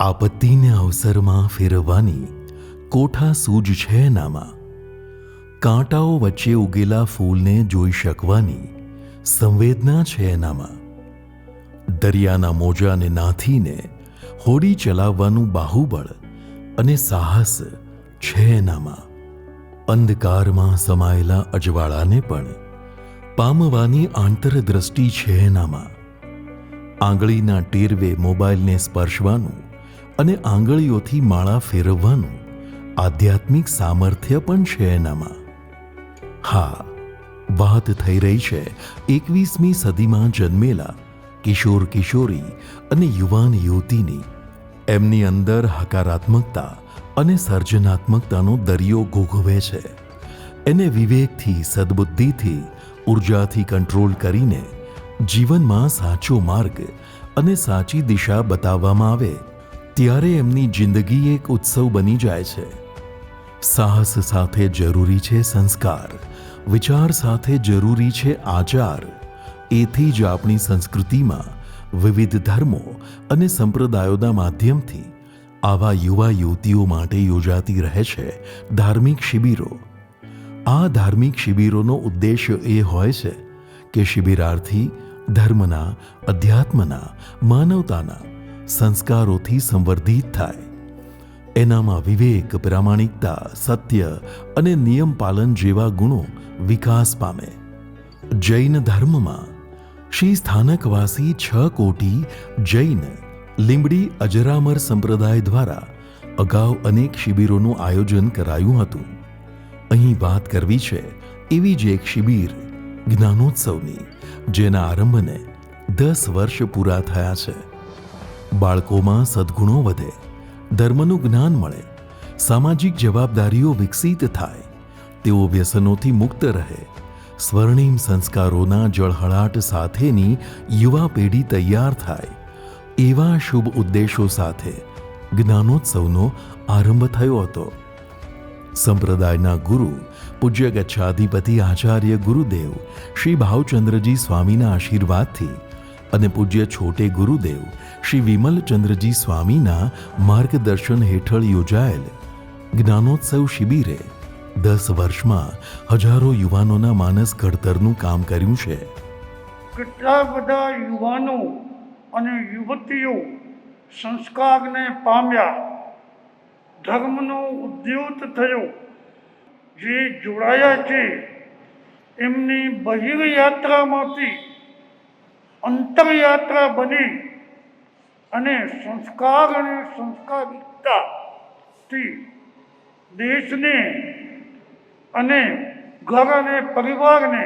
આપત્તિને અવસરમાં ફેરવવાની કોઠા સૂજ છે એનામાં. કાંટાઓ વચ્ચે ઉગેલા ફૂલને જોઈ શકવાની સંવેદના છે એનામાં. દરિયાના મોજાને નાથીને હોડી ચલાવવાનું બાહુબળ અને સાહસ છે એનામાં. અંધકારમાં સમાયેલા અજવાળાને પણ પામવાની આંતરદ્રષ્ટિ છે એનામાં. આંગળીના ટેરવે મોબાઈલને સ્પર્શવાનું અને આંગળીઓથી માળા ફેરવવાનું આધ્યાત્મિક સામર્થ્ય પણ છે એનામાં. હા, વાત થઈ રહી છે 21મી સદીમાં જન્મેલા કિશોર કિશોરી અને યુવાન યુવતીની. એમની અંદર હકારાત્મકતા અને સર્જનાત્મકતાનો દરિયો ઘૂઘવે છે. એને વિવેકથી, સદબુદ્ધિથી, ઉર્જાથી કંટ્રોલ કરીને જીવનમાં સાચો માર્ગ અને સાચી દિશા બતાવવામાં આવે ત્યારે એમની જિંદગી એક ઉત્સવ બની જાય છે. સાહસ સાથે જરૂરી છે સંસ્કાર, વિચાર સાથે જરૂરી છે આચાર. એથી જ આપણી સંસ્કૃતિમાં વિવિધ ધર્મો અને સંપ્રદાયોના માધ્યમથી આવા યુવા યુવતીઓ માટે યોજાતી રહે છે ધાર્મિક શિબિરો. આ ધાર્મિક શિબિરોનો ઉદ્દેશ્ય એ હોય છે કે શિબિરાર્થી ધર્મના, અધ્યાત્મના, માનવતાના સંસ્કારોથી સંવર્ધિત થાય. એનામાં વિવેક, પ્રામાણિકતા, સત્ય અને નિયમ પાલન જેવા ગુણો વિકાસ પામે. જૈન ધર્મમાં શ્રી સ્થાનકવાસી 6 કોટી જૈન લીંબડી અજરામર સંપ્રદાય દ્વારા અગાઉ અનેક શિબિરોનું આયોજન કરાયું હતું. અહીં વાત કરવી છે એવી જ એક શિબિર જ્ઞાનોત્સવની, જેના આરંભને 10 વર્ષ પૂરા થયા છે. બાળકોમાં સદ્ગુણો વધે, ધર્મનું જ્ઞાન મળે, સામાજિક જવાબદારીઓ વિકસિત થાય, તેઓ વ્યસનોથી મુક્ત રહે, સ્વર્ણિમ સંસ્કારોના જળહળાટ સાથેની યુવા પેઢી તૈયાર થાય, એવા શુભ ઉદ્દેશો સાથે જ્ઞાનોત્સવનો આરંભ થયો હતો. સંપ્રદાયના ગુરુ પૂજ્ય ગચ્છાધિપતિ આચાર્ય ગુરુદેવ શ્રી ભાવચંદ્રજી સ્વામીના આશીર્વાદથી અને પૂજ્ય છોટે ગુરુદેવ શ્રી વિમલચંદ્રજી સ્વામીના માર્ગદર્શન હેઠળ યોજાયેલ જ્ઞાનોત્સવ શિબિરે 10 વર્ષમાં હજારો યુવાનોના માનસ ઘડતરનું કામ કર્યું છે. કેટલા બધા યુવાનો અને યુવતીઓ સંસ્કારને પામ્યા, ધર્મનો ઉદ્યોત થયો, જે જોડાયા છે એમની બહિર્યાત્રામાંથી અંતરયાત્રા બની અને સંસ્કાર અને સંસ્કારિકતાથી દેશને અને ઘર અને પરિવારને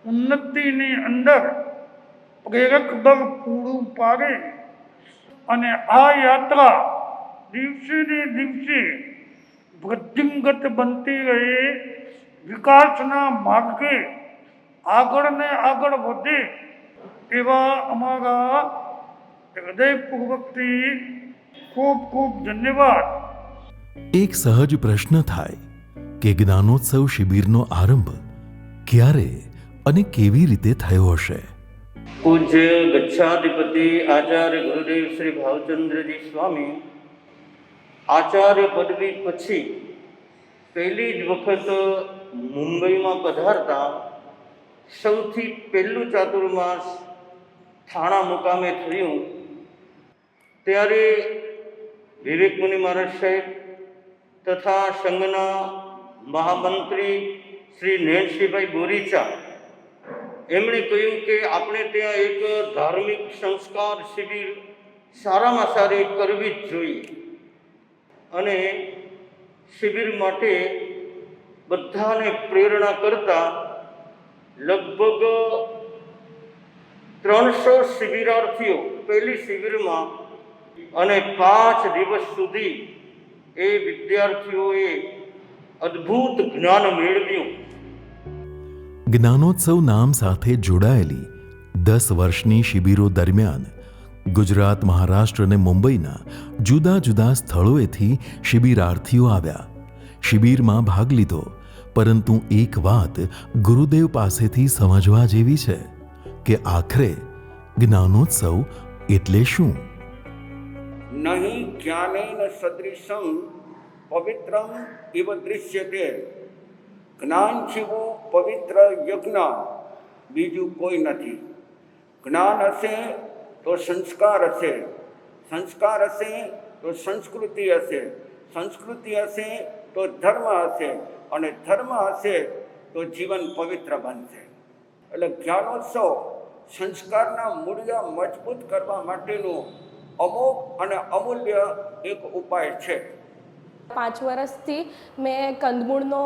ઉન્નતિની અંદર પ્રેરક બળ પૂરું પાડે અને આ યાત્રા દિવસે ને દિવસે વૃદ્ધિંગત બનતી રહે, વિકાસના માર્ગે આગળ ને આગળ વધે એવા અમારા હૃદયપૂર્વકથી ખૂબ ખૂબ ધન્યવાદ. એક સહજ પ્રશ્ન થાય કે જ્ઞાનોત્સવ શિબિરનો આરંભ ક્યારે અને કેવી રીતે થયો હશે? પૂજ્ય ગચ્છાધિપતિ આચાર્ય ગુરુદેવ શ્રી ભાવચંદ્રજી સ્વામી આચાર્ય પદવી પછી પહેલી જ વખત મુંબઈમાં પધારતા સૌથી પહેલું ચાતુર્માસ થાણા મુકામે થયું ત્યારે વિવેક મુનિ મહારાજ સાહેબ તથા સંઘના મહામંત્રી શ્રી નૈનસિંહભાઈ બોરીચા એમણે કહ્યું કે આપણે ત્યાં એક ધાર્મિક સંસ્કાર શિબિર સારામાં સારી કરવી જ જોઈએ અને શિબિર માટે બધાને પ્રેરણા કરતા લગભગ 300 શિબિરાર્થીઓ પહેલી શિબિરમાં અને 5 દિવસ સુધી એ વિદ્યાર્થીઓએ અદ્ભુત જ્ઞાન મેળવ્યું. જ્ઞાનોત્સવ નામ સાથે જોડાયેલી 10 વર્ષની શિબિરો દરમિયાન ગુજરાત, મહારાષ્ટ્ર અને મુંબઈના જુદા જુદા સ્થળોએથી શિબિરાર્થીઓ આવ્યા. શિબિરમાં ભાગ લીધો પરંતુ એક વાત ગુરુદેવ પાસેથી સમજવા જેવી છે કે આખરે જ્ઞાનોત્સવ એટલે શું? નહીં જ્ઞાનેન સદૃશમ પવિત્રમ ઇવ દૃશ્યતે. જ્ઞાન જેવો પવિત્ર યજ્ઞ બીજું કોઈ નથી. જ્ઞાન હશે તો સંસ્કાર હશે, સંસ્કાર હશે તો સંસ્કૃતિ હશે, સંસ્કૃતિ હશે તો ધર્મ હશે, અને ધર્મ હશે તો જીવન પવિત્ર બનશે. એટલે જ્ઞાનોત્સવ સંસ્કારના મૂળિયા મજબૂત કરવા માટેનું અમોઘ અને અમૂલ્ય એક ઉપાય છે. 5 વર્ષથી મેં કંદમૂળનો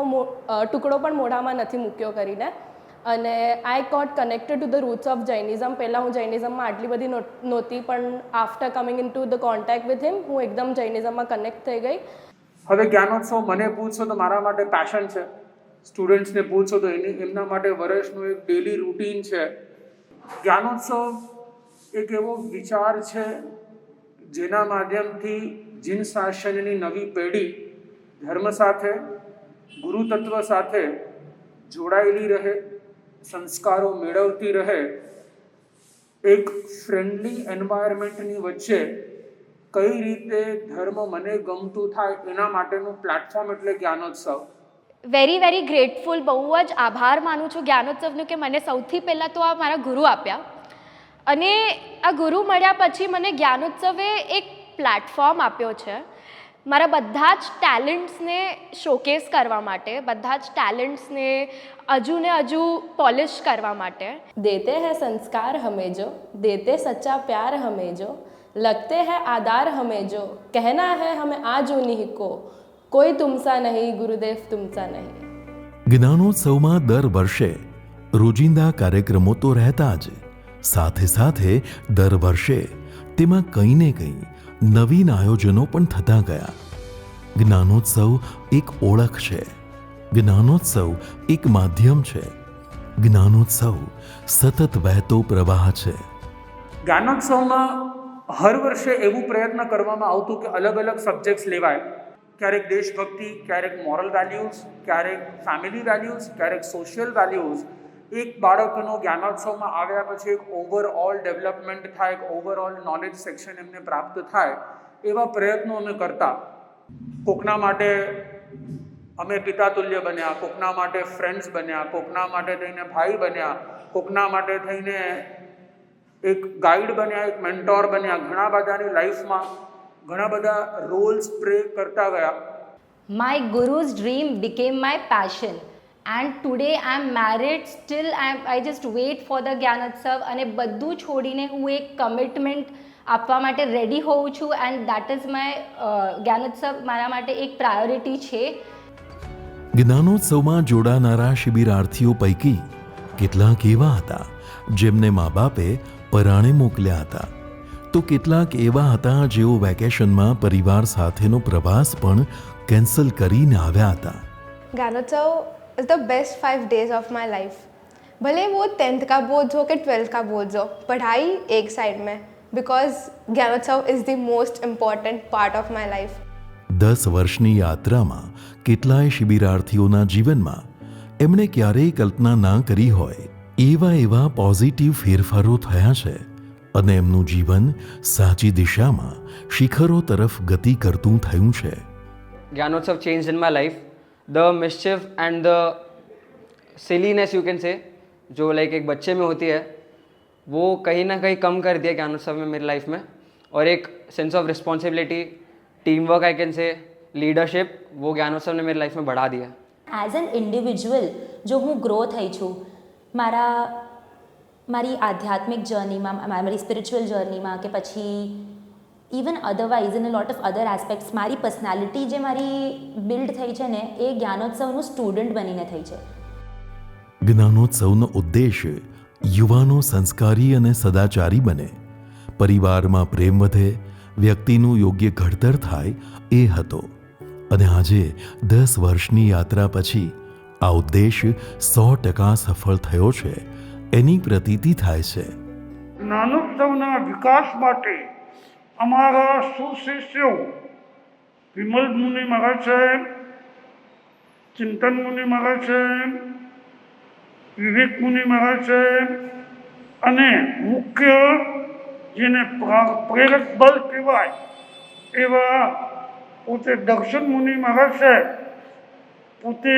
ટુકડો પણ મોઢામાં નથી મૂક્યો કરીને, અને I got connected to the roots of Jainism. પહેલાં હું જૈનિઝમમાં આટલી બધી નહોતી, પણ after coming in to the contact with him હું એકદમ જૈનિઝમમાં કનેક્ટ થઈ ગઈ. હવે જ્ઞાનોત્સવ મને પૂછશો તો મારા માટે પેશન છે, સ્ટુડન્ટ્સને પૂછશો તો એમના માટે વર્ષનું એક ડેલી રૂટીન છે. જ્ઞાનોત્સવ એક એવો વિચાર છે જેના માધ્યમથી જીન શાસનની નવી પેઢી ધર્મ સાથે, ગુરુ તત્વ સાથે જોડાયેલી રહે, સંસ્કારો મેળવતી રહે. એક ફ્રેન્ડલી એન્વાયરમેન્ટની વચ્ચે કઈ રીતે ધર્મ મને ગમતું થાય એના માટેનું પ્લેટફોર્મ એટલે જ્ઞાનોત્સવ. વેરી વેરી ગ્રેટફુલ, બહુ જ આભાર માનું છું જ્ઞાનોત્સવનો કે મને સૌથી પહેલાં તો આ મારા ગુરુ આપ્યા, અને આ ગુરુ મળ્યા પછી મને જ્ઞાનોત્સવે એક પ્લેટફોર્મ આપ્યો છે મારા બધા જ ટેલેન્ટ્સને શોકેસ કરવા માટે, બધા જ ટેલેન્ટ્સને હજુ ને હજુ પોલિશ કરવા માટે. देते हैं संस्कार हमें जो, देते सच्चा प्यार हमें जो, लगते हैं आधार हमें जो, कहना है हमें आज उन्हीं को, કોઈ તુમસા નહીં ગુરુદેવ તુમસા નહીં. જ્ઞાનોત્સવમાં દર વર્ષે રોજિંદા કાર્યક્રમો તો રહેતા જ, સાથે સાથે દર વર્ષે તેમાં કંઈ ને કંઈ નવીન આયોજનો પણ થતા ગયા. જ્ઞાનોત્સવ એક ઓળખ છે, જ્ઞાનોત્સવ એક માધ્યમ છે, જ્ઞાનોત્સવ સતત વહેતો પ્રવાહ છે. જ્ઞાનોત્સવમાં હર વર્ષે એવું પ્રયત્ન કરવામાં આવતું કે અલગ અલગ સબ્જેક્ટ્સ લેવાય. ક્યારેક દેશભક્તિ, ક્યારેક મોરલ વેલ્યુઝ, ક્યારેક ફેમિલી વેલ્યુઝ, ક્યારેક સોશિયલ વેલ્યુઝ. એક બાળકનો જ્ઞાનોત્સવમાં આવ્યા પછી એક ઓવરઓલ ડેવલપમેન્ટ થાય, એક ઓવરઓલ નોલેજ સેક્શન એમને પ્રાપ્ત થાય, એવા પ્રયત્નો અમે કરતા. કોકના માટે અમે પિતાતુલ્ય બન્યા, કોકના માટે ફ્રેન્ડ્સ બન્યા, કોકના માટે થઈને ભાઈ બન્યા, કોકના માટે થઈને એક ગાઈડ બન્યા, એક મેન્ટોર બન્યા. ઘણા બધાની લાઈફમાં ઘણા બધા રોલ્સ પ્લે કરતા ગયા. My guru's dream became my passion, and today I am married. Still I just wait for the Gyanotsav, અને બધું છોડીને હું એક કમિટમેન્ટ આપવા માટે રેડી હોઉં છું, એન્ડ દેટ ઇઝ માય જ્ઞાનોત્સવ મારા માટે એક પ્રાયોરિટી છે. જ્ઞાનોત્સવમાં જોડાનારા શિબિરાર્થીઓ પૈકી કેટલાક એવા હતા જેમને મા બાપે પરાણે મોકલ્યા હતા, તો કેટલાક એવા હતા જેઓ વેકેશનમાં પરિવાર સાથેનો પ્રવાસ પણ કેન્સલ કરીને આવ્યા હતા. Gyanotsav is the best 5 days of my life. भले वो 10th का बोझ हो कि 12th का बोझ हो, पढ़ाई एक साइड में, because Gyanotsav is the most important part of my life. 10 વર્ષની યાત્રામાં કેટલાય શિબિરાર્થીઓના જીવનમાં એમણે ક્યારેય કલ્પના ના કરી હોય એવા પોઝિટિવ ફેરફારો થયા છે, અને એમનું જીવન સાચી દિશામાં શિખરો તરફ ગતિ કરતું થયું છે. Gyanotsav changed in my life. The mischief and the silliness you can say, जो लाइक एक बच्चे में होती है, वो कहीं ना कहीं कम कर दिया ज्ञानोत्सव में मेरी लाइफ में. और एक sense of responsibility, team work I can say, leadership, वो ज्ञानोत्सव ने मेरी लाइफ में बढ़ा दिया. એઝ એન ઇન્ડિવિજ્યુઅલ જો હું ગ્રો થઈ છું મારી આધ્યાત્મિક જર્નીમાં, મારી સ્પિરિચ્યુઅલ જર્નીમાં, કે પછી even otherwise in a lot of other aspects, મારી પર્સનાલિટી જે મારી બિલ્ડ થઈ છે ને, એ જ્ઞાનોત્સવનું સ્ટુડન્ટ બનીને થઈ છે. જ્ઞાનોત્સવનો ઉદ્દેશ્ય યુવાનો સંસ્કારી અને સદાચારી બને, પરિવારમાં પ્રેમ વધે, વ્યક્તિનું યોગ્ય ઘડતર થાય એ હતો. અને આજે 10 વર્ષની યાત્રા પછી આ ઉદ્દેશ્ય 100% સફળ થયો છે એની પ્રતીતિ થાય છે. જ્ઞાનોત્સવના વિકાસ માટે અમારા સુશિષ્યો વિમલ મુનિ મહારાજ સાહેબ, ચિંતન મુનિ મહારાજ સાહેબ, વિવેક મુનિ મહારાજ સાહેબ અને મુખ્ય જેને પ્રેરક બળ કહેવાય એવા પોતે દર્શન મુનિ મહારાજ સાહેબ પોતે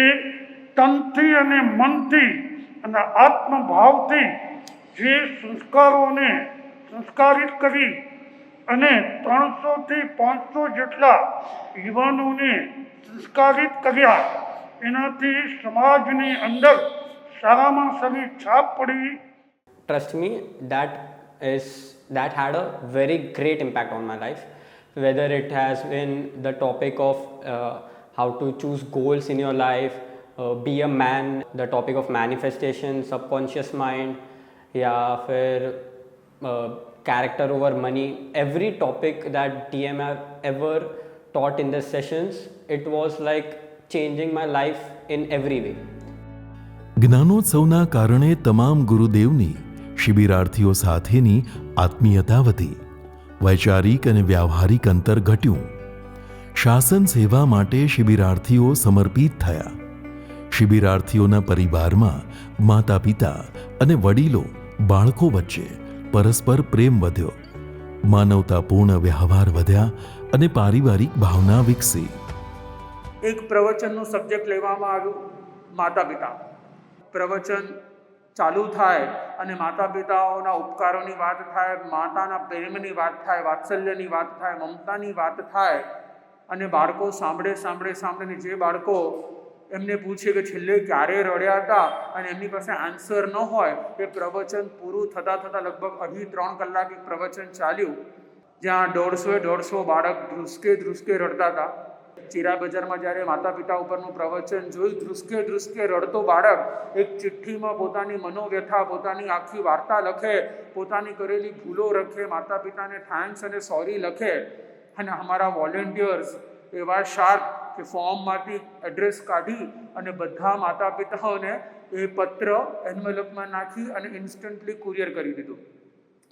તનથી અને મનથી અને આત્મભાવથી જે સંસ્કારોને સંસ્કારિત કરી અને 300થી 500 જેટલા યુવાનોને સંસ્કારિત કર્યા, એનાથી સમાજની અંદર સારામાં સારી છાપ પડી. Trust me, that had a very great impact on my life. Whether it has been the topic of how to choose goals in your life, be a man, the topic of manifestation, subconscious mind, या फिर character over money, every topic that DM have ever taught in the sessions, it was like changing my life in every way. જ્ઞાનોત્સવના કારણે તમામ ગુરુદેવની શિબિરાર્થીઓ સાથેની આત્મીયતા વધી, વૈચારિક અને વ્યાવહારિક અંતર ઘટ્યું. શાસન સેવા માટે શિબિરાર્થીઓ સમર્પિત થયા. શિબિરાર્થીઓના પરિવારમાં માતા પિતા અને વડીલો બાળકો વચ્ચે પરસ્પર પ્રેમ વધ્યો, માનવતાપૂર્ણ વ્યવહાર વધ્યા અને પારિવારિક ભાવના વિકસી. એક પ્રવચનનું સબ્જેક્ટ લેવામાં આવ્યું, માતા પિતા. પ્રવચન ચાલુ થાય અને માતા પિતાઓના ઉપકારોની વાત થાય, માતાના પ્રેમની વાત થાય, વાત્સલ્યની વાત થાય, મમતાની વાત થાય અને બાળકો સાંભળે. જે બાળકો એમને પૂછે કે છેલ્લે ક્યારે રડ્યા હતા અને એમની પાસે આન્સર ન હોય, એ પ્રવચન પૂરું થતાં લગભગ 3 કલાક એક પ્રવચન ચાલ્યું, જ્યાં 150 બાળક ધ્રુસકે રડતા હતા. ચીરા બજારમાં જ્યારે માતા પિતા ઉપરનું પ્રવચન જોઈ, ધ્રુસકે રડતો બાળક એક ચિઠ્ઠીમાં પોતાની મનોવ્યથા, પોતાની આખી વાર્તા લખે, પોતાની કરેલી ભૂલો લખે, માતા પિતાને થેન્ક્સ અને સોરી લખે. અને અમારા વોલેન્ટિયર્સ એવા શાર્પ કે ફોર્મમાંથી એડ્રેસ કાઢી અને બધા માતા પિતાઓને એ પત્ર એન્વેલપમાં નાખી અને ઇન્સ્ટન્ટલી કુરિયર કરી દીધું.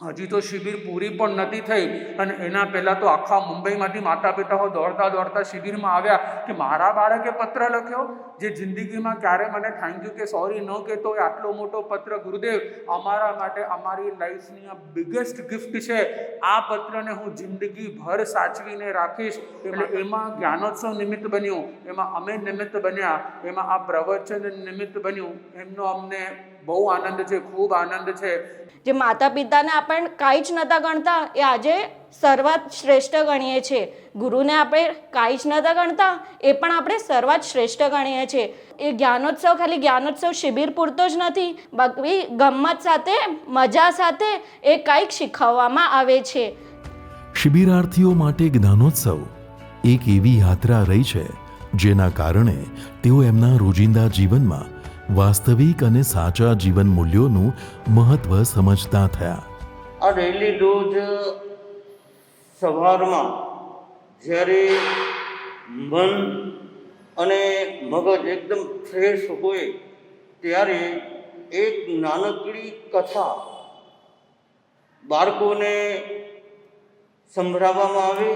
હજી તો શિબિર પૂરી પણ નથી થઈ અને એના પહેલાં તો આખા મુંબઈમાંથી માતા પિતાઓ દોડતા શિબિરમાં આવ્યા કે મારા બાળકે પત્ર લખ્યો, જે જિંદગીમાં ક્યારે મને થેન્ક યુ કે સોરી ન કહેતો, આટલો મોટો પત્ર. ગુરુદેવ, અમારા માટે અમારી લાઈફની આ બિગેસ્ટ ગિફ્ટ છે. આ પત્રને હું જિંદગીભર સાચવીને રાખીશ. એટલે એમાં જ્ઞાનોત્સવ નિમિત્ત બન્યું, એમાં અમે નિમિત્ત બન્યા, એમાં આ પ્રવચન નિમિત્ત બન્યું. એમનો અમને બહુ આનંદ છે, ખૂબ આનંદ છે. જે માતા પિતાને આપણે કાંઈ જ નહોતા ગણતા, એ આજે સર્વાત શ્રેષ્ઠ ગણીએ છીએ. ગુરુને આપણે કાંઈ જ નહોતા ગણતા, એ પણ આપણે સર્વાત શ્રેષ્ઠ ગણીએ છીએ. એ જ્ઞાનોત્સવ ખાલી જ્ઞાનોત્સવ શિબિર પૂરતો જ નથી, બાકી ગમ્મત સાથે, મજા સાથે એ કાંઈક શીખવવામાં આવે છે. શિબિરાર્થીઓ માટે જ્ઞાનોત્સવ એક એવી યાત્રા રહી છે જેના કારણે તેઓ એમના રોજિંદા જીવનમાં વાસ્તવિક અને સાચા જીવન મૂલ્યોનું મહત્વ સમજતા થયા. આ ડેઇલી ડોઝ સવારમાં જ્યારે મન અને મગજ એકદમ ફ્રેશ હોય ત્યારે એક નાનકડી કથા બાળકોને સંભળાવવામાં આવે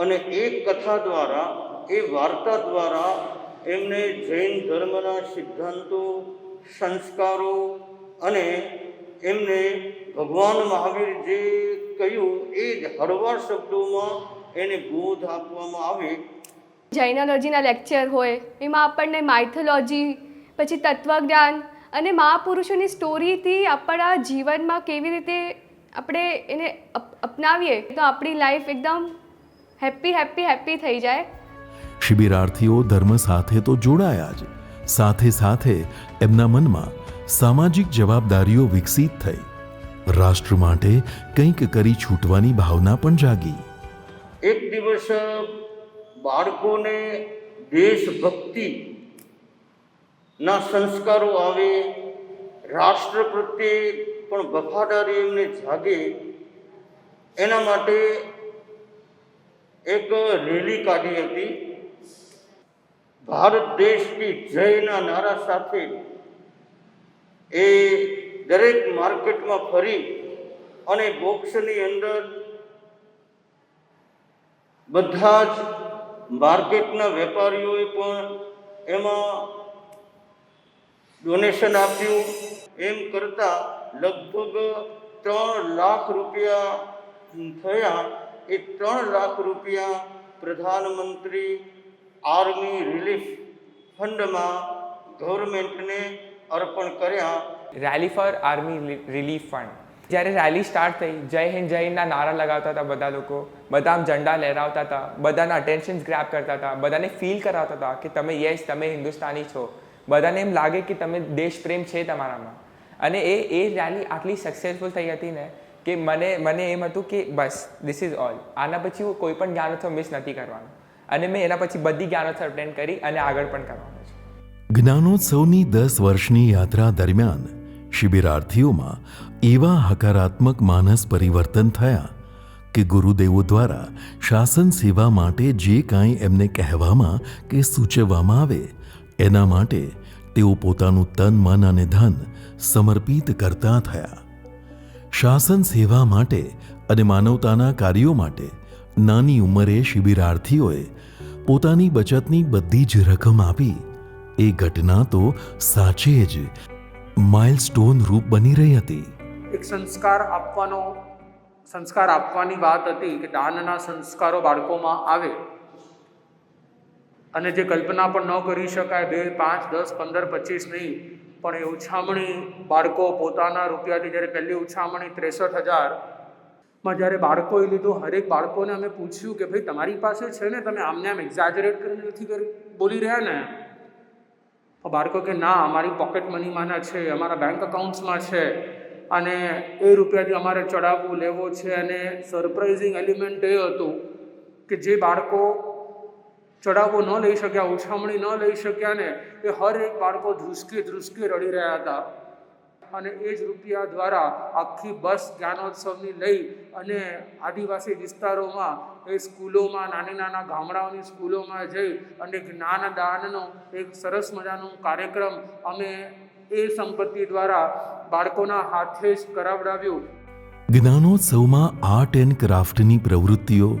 અને એ કથા દ્વારા, એ વાર્તા દ્વારા એમને જૈન ધર્મના સિદ્ધાંતો, સંસ્કારો અને એમને ભગવાન મહાવીર જે કહ્યું એ જ હળવા શબ્દોમાં એને બોધ આપવામાં આવે. જૈનોલોજીના લેક્ચર હોય, એમાં આપણને માઇથોલોજી, પછી તત્વજ્ઞાન અને મહાપુરુષોની સ્ટોરીથી આપણા જીવનમાં કેવી રીતે આપણે એને અપનાવીએ તો આપણી લાઈફ એકદમ હેપી થઈ જાય. શિબિરાર્થીઓ ધર્મ સાથે તો જોડાયા જ, સાથે એમના મનમાં સામાજિક જવાબદારીઓ વિકસિત થઈ. રાષ્ટ્ર માટે કંઈક કરી છૂટવાની ભાવના પણ જાગી. એક દિવસ બાળકોને દેશભક્તિ ના સંસ્કારો આવે, રાષ્ટ્ર પ્રત્યે પણ વફાદારી એમને જાગે, એના માટે એક રેલી કાઢી હતી. ભારત દેશ કી જયના નારા સાથે એ દરેક માર્કેટમાં ફરી અને બોક્સની અંદર બધા જ માર્કેટના વેપારીઓએ પણ એમાં ડોનેશન આપ્યું. એમ કરતાં લગભગ 3 લાખ રૂપિયા થયા. એ 3 લાખ રૂપિયા પ્રધાનમંત્રી આર્મી રિલીફ ફંડમાં ગવર્મેન્ટને અર્પણ કર્યા. Rally for army relief fund. જ્યારે રેલી સ્ટાર્ટ થઈ, જય હિન્દ જય હિન્દના નારા લગાવતા હતા બધા લોકો, બધા આમ ઝંડા લહેરાવતા હતા, બધાના અટેન્શન્સ ગ્રેબ કરતા હતા, બધાને ફીલ કરાવતા હતા કે તમે યસ તમે હિન્દુસ્તાની છો, બધાને એમ લાગે કે તમે દેશ પ્રેમ છે તમારામાં. અને એ રેલી આટલી સક્સેસફુલ થઈ હતી ને કે મને એમ હતું કે બસ ધીસ ઇઝ ઓલ, આના પછી હું કોઈ પણ જ્ઞાનોત્સવ મિસ નથી કરવાનો. અને મેં એના પછી બધી જ્ઞાનોત્સવ અટેન્ડ કરી અને આગળ પણ કરવાનો છે. જ્ઞાનોત્સવની 10 વર્ષની યાત્રા દરમિયાન શિબિરાર્થીઓમાં એવા હકારાત્મક માનસ પરિવર્તન થયા કે ગુરુદેવો દ્વારા શાસન સેવા માટે જે કાંઈ એમને કહેવામાં કે સૂચવવામાં આવે એના માટે તેઓ પોતાનું તન મન અને ધન સમર્પિત કરતા થયા. શાસન સેવા માટે અને માનવતાના કાર્યો માટે નાની ઉંમરે શિબિરાર્થીઓએ પોતાની બચતની બધી જ રકમ આપી. એ ઘટના તો સાચે જ માઇલસ્ટોન રૂપ બની રહી હતી. એક સંસ્કાર આપવાની વાત હતી કે દાનના સંસ્કારો બાળકોમાં આવે અને જે કલ્પના પણ ન કરી શકાય, 2, 5, 10, 15, 25 નહીં, પણ એ ઉછામણી બાળકો પોતાના રૂપિયાથી જ્યારે પહેલી ઉછામણી 63,000માં જ્યારે બાળકોએ લીધું, હરેક બાળકોને અમે પૂછ્યું કે ભાઈ તમારી પાસે છે ને, તમે આમને આમ એક્ઝેજરેટ કરીને નથી બોલી રહ્યા ને? બાળકો કે ના, અમારી પોકેટ મનીમાંના છે, અમારા બેંક અકાઉન્ટ્સમાં છે અને એ રૂપિયાથી અમારે ચડાવવું લેવો છે. અને સરપ્રાઇઝિંગ એલિમેન્ટ એ હતું કે જે બાળકો ચડાવો ન લઈ શક્યા, ઉછામણી ન લઈ શક્યા ને, એ હર એક બાળકો ધ્રુસકે રડી રહ્યા હતા. અને એ જ રૂપિયા દ્વારા આખી બસ જ્ઞાનોત્સવની લઈ અને આદિવાસી વિસ્તારોમાં એ સ્કૂલોમાં, નાની નાના ગામડાઓની સ્કૂલોમાં જઈ અને જ્ઞાનદાનનો એક સરસ મજાનો કાર્યક્રમ અમે એ સંપત્તિ દ્વારા બાળકોના હાથે જ કરાવડાવ્યું. જ્ઞાનોત્સવમાં આર્ટ એન્ડ ક્રાફ્ટની પ્રવૃત્તિઓ,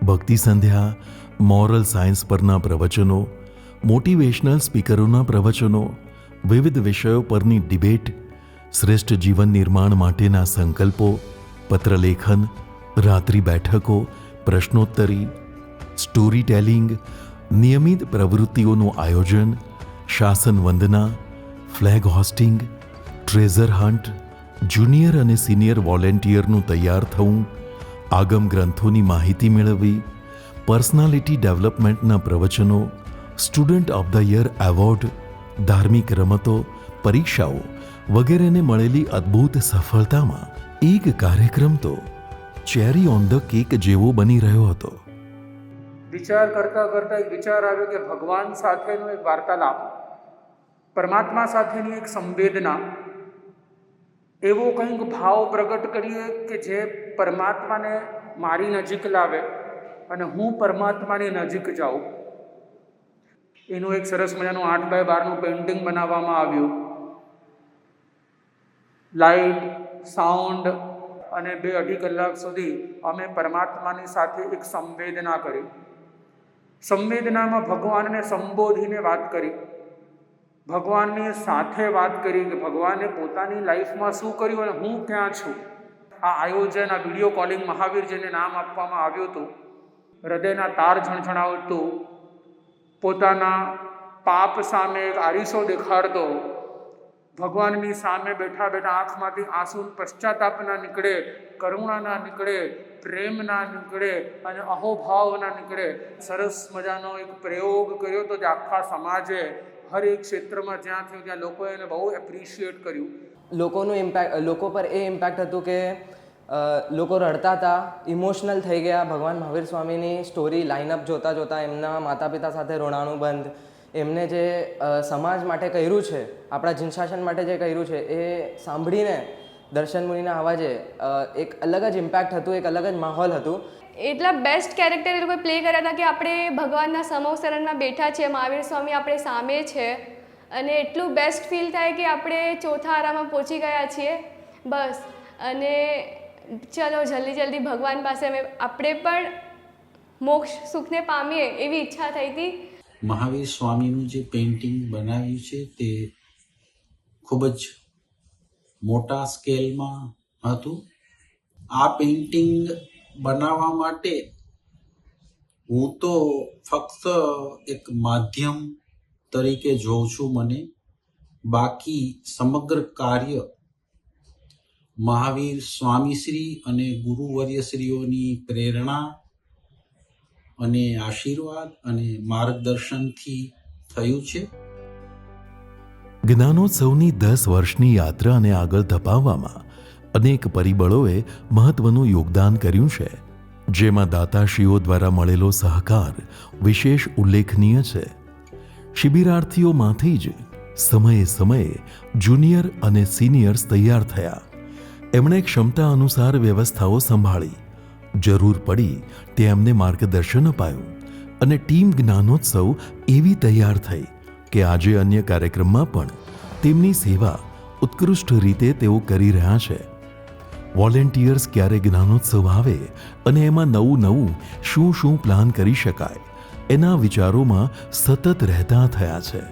ભક્તિ સંધ્યા, મોરલ સાયન્સ પરના પ્રવચનો, મોટિવેશનલ સ્પીકરોના પ્રવચનો, વિવિધ વિષયો પરની ડિબેટ, શ્રેષ્ઠ જીવન નિર્માણ માટેના સંકલ્પો, પત્રલેખન, રાત્રિ બેઠકો, પ્રશ્નોત્તરી, સ્ટોરી ટેલિંગ, નિયમિત પ્રવૃત્તિઓનું આયોજન, શાસન વંદના, flag hoisting, treasure hunt, junior અને સિનિયર વોલેન્ટિયરનું તૈયાર થવું, આગમ ગ્રંથોની માહિતી મેળવવી, પર્સનાલિટી ડેવલપમેન્ટના પ્રવચનો, student of the year award, ધાર્મિક રમતો, પરીક્ષાઓ વગેરેને મળેલી અદ્ભુત સફળતામાં એક કાર્યક્રમ તો ચેરી ઓન ધ કેક જેવો બની રહ્યો હતો. વિચાર કરતા એક વિચાર આવ્યો કે ભગવાન સાથેનો એક વાર્તાલાપ, પરમાત્મા સાથેની એક સંવેદના, એવો કંઈક ભાવ પ્રગટ કરીએ કે જે પરમાત્માને મારી નજીક લાવે અને હું પરમાત્માની નજીક જાઉં. એનું એક સરસ મજાનું 8x12 પેઇન્ટિંગ બનાવવામાં આવ્યું. લાઇટ, સાઉન્ડ અને 2-2.5 કલાક સુધી અમે પરમાત્માની સાથે એક સંવેદના કરી. સંવેદનામાં ભગવાનને સંબોધીને વાત કરી, ભગવાનની સાથે વાત કરી કે ભગવાને પોતાની લાઈફમાં શું કર્યું અને હું ક્યાં છું. આ આયોજન, આ વિડીયો કોલિંગ મહાવીર જેને નામ આપવામાં આવ્યું હતું, હૃદયના તાર ઝણઝણાવતું, પોતાના પાપ સામે એક આરીસો દેખાડતો, ભગવાનની સામે બેઠા બેઠા આંખમાંથી આંસુ પશ્ચાતાપ ના નીકળે, કરુણા ના નીકળે, પ્રેમ ના નીકળે અને અહોભાવ ના નીકળે. સરસ મજાનો એક પ્રયોગ કર્યો તો જે આખા સમાજે હર એક ક્ષેત્રમાં જ્યાં થયું ત્યાં લોકોએ એને બહુ એપ્રિશિએટ કર્યું. લોકો પર એ ઇમ્પેક્ટ હતું કે લોકો રડતા હતા, ઇમોશનલ થઈ ગયા. ભગવાન મહાવીર સ્વામીની સ્ટોરી લાઇનઅપ જોતાં જોતાં એમના માતા પિતા સાથે રોણાનું બંધ, એમને જે સમાજ માટે કર્યું છે, આપણા જીનશાસન માટે જે કર્યું છે, એ સાંભળીને દર્શન મુનિના અવાજે એક અલગ જ ઇમ્પેક્ટ હતું, એક અલગ જ માહોલ હતું. એટલા બેસ્ટ કેરેક્ટર એ લોકોએ પ્લે કર્યા હતા કે આપણે ભગવાનના સમોસરણમાં બેઠા છીએ, મહાવીર સ્વામી આપણે સામે છે અને એટલું બેસ્ટ ફીલ થાય કે આપણે ચોથા આરામાં પહોંચી ગયા છીએ બસ. અને ચલો જલ્દી ભગવાન પાસે આપણે પણ મોક્ષ સુખને પામીએ એવી ઈચ્છા થઈ હતી. મહાવીર સ્વામીનું જે પેઇન્ટિંગ બનાવ્યું છે તે ખૂબ જ મોટા સ્કેલમાં હતું. આ પેઇન્ટિંગ બનાવવા માટે હું તો ફક્ત એક માધ્યમ તરીકે જોઉં છું મને, બાકી સમગ્ર કાર્ય મહાવીર સ્વામીશ્રી અને ગુરુવર્યશ્રીઓની પ્રેરણા અને આશીર્વાદ અને માર્ગદર્શનથી થયું છે. જ્ઞાનોત્સવની 10 વર્ષની યાત્રાને આગળ ધપાવવામાં અનેક પરિબળોએ મહત્વનું યોગદાન કર્યું છે, જેમાં દાતાશ્રીઓ દ્વારા મળેલો સહકાર વિશેષ ઉલ્લેખનીય છે. શિબિરાર્થીઓમાંથી જ સમયે સમયે જુનિયર અને સિનિયર્સ તૈયાર થયા. એમણે ક્ષમતા અનુસાર વ્યવસ્થાઓ સંભાળી, જરૂર પડી તે એમને માર્ગદર્શન અપાયું અને ટીમ જ્ઞાનોત્સવ એવી તૈયાર થઈ કે આજે અન્ય કાર્યક્રમમાં પણ તેમની સેવા ઉત્કૃષ્ટ રીતે તેઓ કરી રહ્યા છે. વોલેન્ટિયર્સ ક્યારે જ્ઞાનોત્સવ આવે અને એમાં નવું શું શું પ્લાન કરી શકાય એના વિચારોમાં સતત રહેતા થયા છે.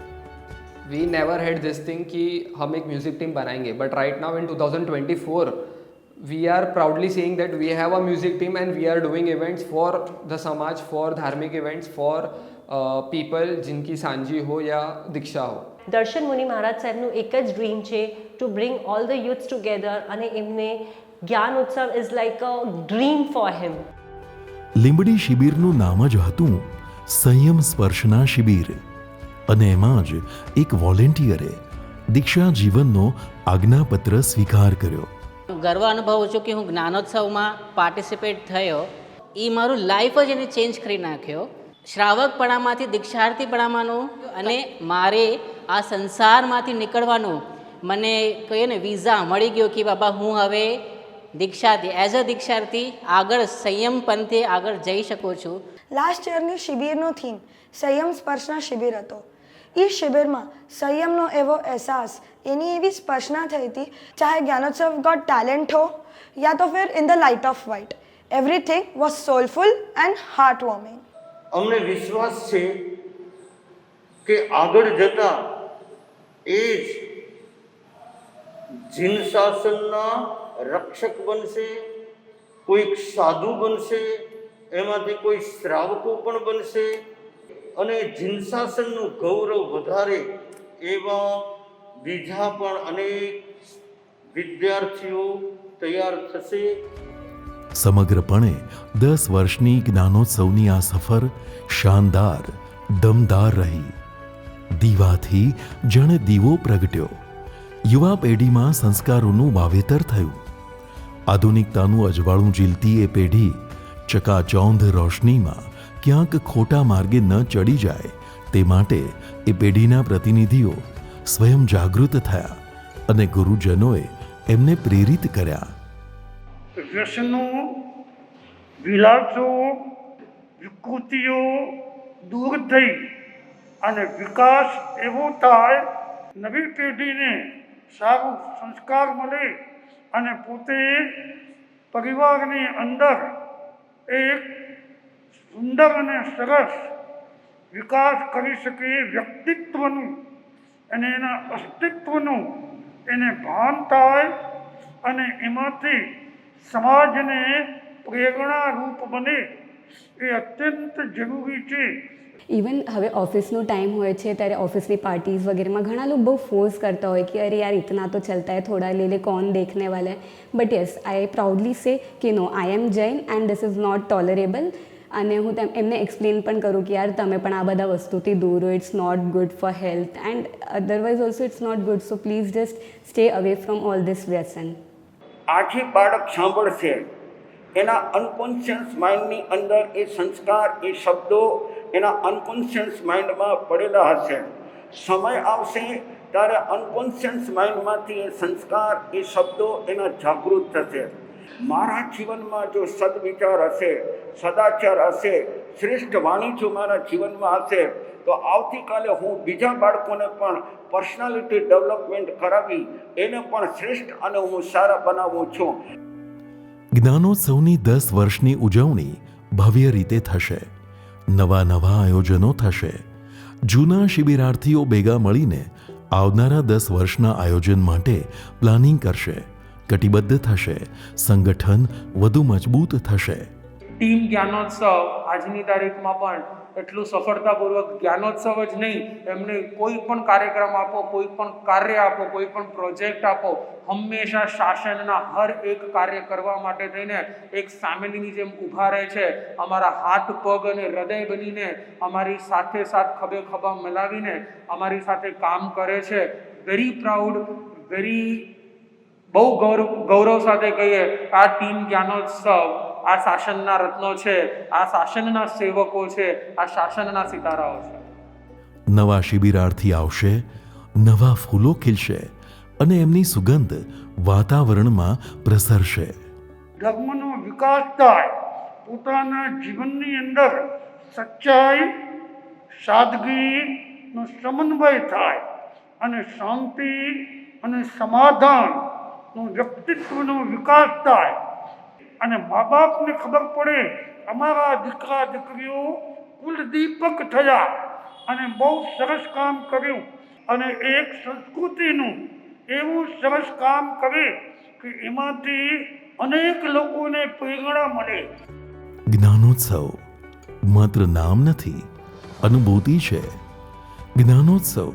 We never had this thing कि हम एक म्यूजिक टीम बनाएंगे, but right now in 2024 we are proudly saying that we have a music team and we are doing events for the समाज, for धार्मिक events, for people जिनकी Sanji हो या दीक्षा हो. દર્શન મુનિ મહારાજ સાહેબનું એક જ ડ્રીમ છે to bring all the youths together, અને એમને Gyan Utsav is like a dream for him. Limbdi શિબિરનું નામ જ હતું સંયમ સ્પર્શના શિબિર, અને એમાં જ એક વોલેન્ટિયરે દીક્ષા જીવનનો આજ્ઞાપત્ર સ્વીકાર કર્યો. ગર્વ અનુભવું છું કે હું જ્ઞાનોત્સવમાં પાર્ટિસિપેટ થયો. એ મારું લાઈફ જ એને ચેન્જ કરી નાખ્યો. શ્રાવકપણામાંથી દીક્ષાર્થીપણામાંનું અને મારે આ સંસારમાંથી નીકળવાનું મને કહીએ ને વિઝા મળી ગયો કે બાબા હું હવે દીક્ષાર્થી એઝ અ દીક્ષાર્થી આગળ સંયમ પંથે આગળ જઈ શકું છું. લાસ્ટ યરની શિબિરનો થીમ સંયમ સ્પર્શના શિબિર હતો. એ શિબિરમાં સંયમનો એવો અહેસાસ, એની એવી સ્પર્શના થઈ હતી, ચાહે જ્ઞાનોત્સવ ગોટ ટેલેન્ટ હો યા તો ફિર in the light of white, everything was soulful and heart warming. અમને વિશ્વાસ છે કે આગળ જતા એ જ જીન શાસનના રક્ષક બનશે, કોઈક સાધુ બનશે, એમાંથી કોઈ શ્રાવકો પણ બનશે અને જીન શાસનનું ગૌરવ વધારે એવા બીજા પણ અનેક વિદ્યાર્થીઓ તૈયાર થશે. સમગ્રપણે 10 વર્ષની જ્ઞાનોત્સવની આ સફર શાનદાર, દમદાર રહી. દીવાથી જણ દીવો પ્રગટ્યો. યુવા પેઢીમાં સંસ્કારોનું વાવેતર થયું. આધુનિકતાનું અજવાળું ઝીલતી એ પેઢી ચકાચૌંધ રોશનીમાં ક્યાંક ખોટા માર્ગે ન ચડી જાય તે માટે એ પેઢીના પ્રતિનિધિઓ સ્વયં જાગૃત થયા અને ગુરુજનોએ એમને પ્રેરિત કર્યા. વ્યસનો, વિલાસો, વિકૃતિઓ દૂર થઈ અને વિકાસ એવો થાય, નવી પેઢીને સારું સંસ્કાર મળે અને પોતે પરિવારની અંદર એક સુંદર અને સરસ વિકાસ કરી શકે, વ્યક્તિત્વનું અને એના અસ્તિત્વનું એને ભાન થાય અને એમાંથી સમાજને પ્રેરણારૂપ બને, એ અત્યંત જરૂરી છે. ઇવન હવે ઓફિસનો ટાઈમ હોય છે ત્યારે ઓફિસની પાર્ટીઝ વગેરેમાં ઘણા લોકો બહુ ફોર્સ કરતા હોય કે અરે યાર ઇતના તો ચલતા હૈ, થોડા લે લે, કોણ દેખને વાલા હૈ. But yes, I proudly say કે no, I am Jain and this is not tolerable. અને હું એમને એક્સપ્લેન પણ કરું કે યાર તમે પણ આ બધા વસ્તુથી દૂર હો, it's not good for health and otherwise also it's not good, so please just stay away from all this વ્યસન. આજે બાળક સાંભળશે, એના અનકોન્શિયસ માઇન્ડની અંદર એ સંસ્કાર, એ શબ્દો એના અનકોન્શિયસ માઇન્ડમાં પડેલા હશે. સમય આવશે ત્યારે અનકોન્શિયસ માઇન્ડમાંથી એ સંસ્કાર, એ શબ્દો એના જાગૃત થશે. મારા જીવનમાં જો સદવિચાર હશે, સદાચાર હશે, શ્રેષ્ઠ વાણી જો મારા જીવનમાં હશે તો આવતીકાલે હું બીજા બાળકોને પણ પર્સનાલિટી ડેવલપમેન્ટ કરાવી એને પણ શ્રેષ્ઠ અને હું સારા બનાવું છું. જ્ઞાનોત્સવની 10 વર્ષની ઉજવણી ભવ્ય રીતે થશે. નવા આયોજનો થશે જૂના શિબિરાર્થીઓ ભેગા મળીને આવનારા 10 વર્ષના આયોજન માટે પ્લાનિંગ કરશે, કટિબદ્ધ થશે, સંગઠન વધુ મજબૂત થશે. ટીમ જ્ઞાનોત્સવ આજની તારીખમાં પણ એટલું સફળતાપૂર્વક જ્ઞાનોત્સવ જ નહીં, એમને કોઈ પણ કાર્યક્રમ આપો, કોઈ પણ કાર્ય આપો, કોઈ પણ પ્રોજેક્ટ આપો, હંમેશા શાસનના હર એક કાર્ય કરવા માટે થઈને એક ફેમિલીની જેમ ઊભા રહે છે. અમારા હાથ પગ અને હૃદય બનીને અમારી સાથે સાથ ખભે ખભા મિલાવીને અમારી સાથે કામ કરે છે. વેરી પ્રાઉડ, બહુ ગૌરવ સાથે કહીએ આ ટીમ જ્ઞાનોત્સવ આ શાસનના રત્નો છે, આ શાસનના સેવકો છે, આ શાસનના સિતારાઓ છે. નવા શિબિરાર્થી આવશે, નવા ફૂલો ખીલશે અને એમની સુગંધ વાતાવરણમાં પ્રસરશે. ધર્મનો વિકાસ થાય, પોતાના જીવનની અંદર સચ્ચાઈ, સાદગીનો સમન્વય થાય અને શાંતિ અને સમાધાનનો વ્યક્તિત્વનો વિકાસ થાય અને મા બાપને ખબર પડે અમારા દીકરા દીકરીઓ કુલદીપક થયા અને બહુ સરસ કામ કર્યું અને એક સંસ્કૃતિનું એવું સરસ કામ કરે કે એમાંથી અનેક લોકોને પ્રેરણા મળે. જ્ઞાનોત્સવ માત્ર નામ નથી, અનુભૂતિ છે. જ્ઞાનોત્સવ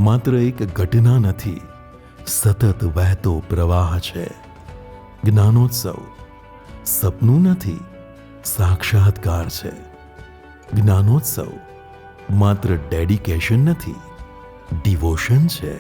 માત્ર એક ઘટના નથી, સતત વહેતો પ્રવાહ છે. જ્ઞાનોત્સવ સપનું નથી, સાક્ષાત્કાર છે. જ્ઞાનોત્સવ માત્ર ડેડિકેશન નથી, ડિવોશન છે.